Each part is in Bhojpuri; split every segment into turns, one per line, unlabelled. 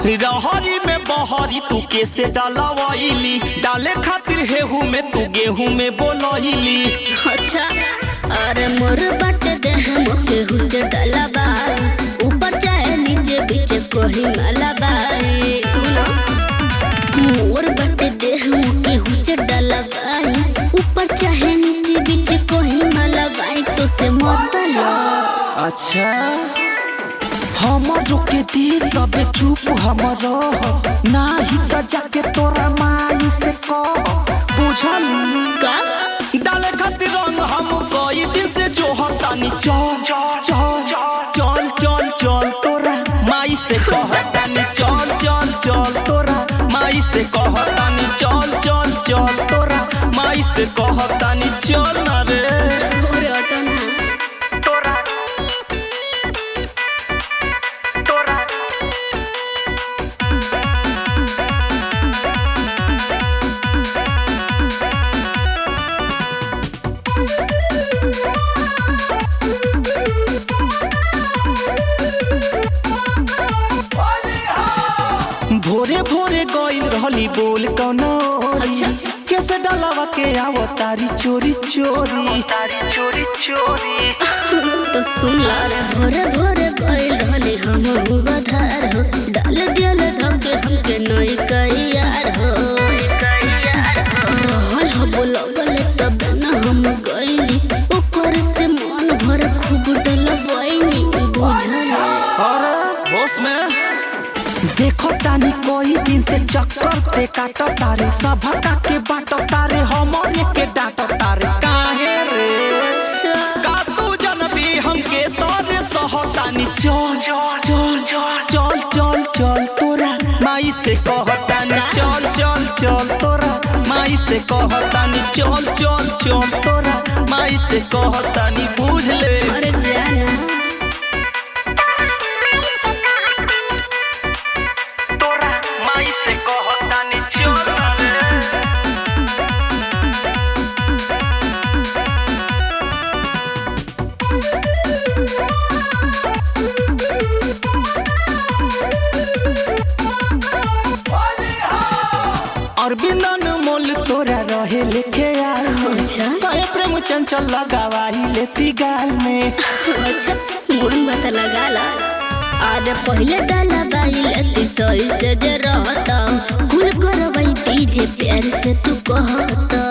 रहरी में बहरी तू कैसे डालवाइली, डाले खातिर हेहू में तू गेहूं में बोलइली।
अच्छा अरे मोर बट देह मोके हुसे डालबाई, ऊपर चाहे नीचे बीच कोही मलबाई। सुनो मोर बट देह मोके हुसे डालबाई, ऊपर चाहे नीचे बीच कोही मलबाई। तो से मतलब
अच्छा हम रुके दी तबे चुप हमर नाही त जाके तोरा माई से कह बुझल
का
डाले खातिर रंग हम कई दिन से जो हटानी। चल चल चल चल चल तोरा माई से कहतानी। चल चल चल तोरा माई से कहतानी। चल चल चल तोरा माई से कहतानी। चल ना रे
ओरे अटन
तोरा तोरा भोरे भोरे गइल रहली बोल कौनो कैसे डलावा के आवो तारी चोरी चोरी चोरी चोरी।
तो सुन ला रे भोरे भोरे गइल रहली हम बधार हो, डाल दियल धके हमके नई कइयार हो। रहल हो बोलबल तब न हम गइली, ओकर से मन भर खूब डलबइनी बुझल।
अरे होश में देखो तानी कोई दिन से चक्कर ते काटो तारे, सभा के बाटो तारे, हमरे के डाटो तारे। काहे रे का तू जनबी हमके तोरे सहतानी। चल चल चल चल चल तोरा माई से कहतानी। चल चल चल तोरा माई से कहतानी। चल चल चल तोरा माई से कहतानी। बुझ ले
अरे जाना
तोरा माई से कहतानी। चल रे अरविंदन मोल तोरा रहे लेके आल
अच्छा
कहे प्रेम चंचल लगावाही लेती गाल में।
अच्छा गुण बता लगा ला। अरे पहले डाला बाइल सही से जे रहता, कुल करवई डीजे प्यार से तू कहता।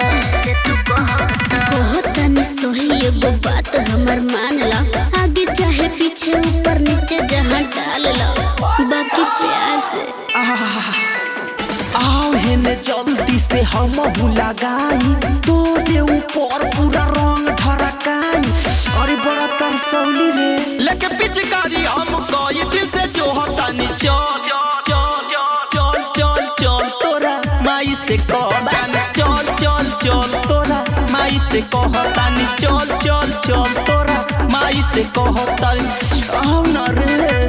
कहता सही एगो बात हमर मान ला, आगे चाहे पीछे ऊपर नीचे जहाँ डाल ला, बाकी प्यार से
आओ हेने जल्दी से हम लगाई, तोरे ऊपर पूरा रंग ढरकाई। अरे बड़ा तरसौली रे लेके पिचकारी हम कई दिन से जो हटानी। चल चल चल चल चल तोरा माई से कहतानी। चल चल चल तोरा माई से कहतानी। चल चल चल तोरा माई से कहतानी। आओ ना रे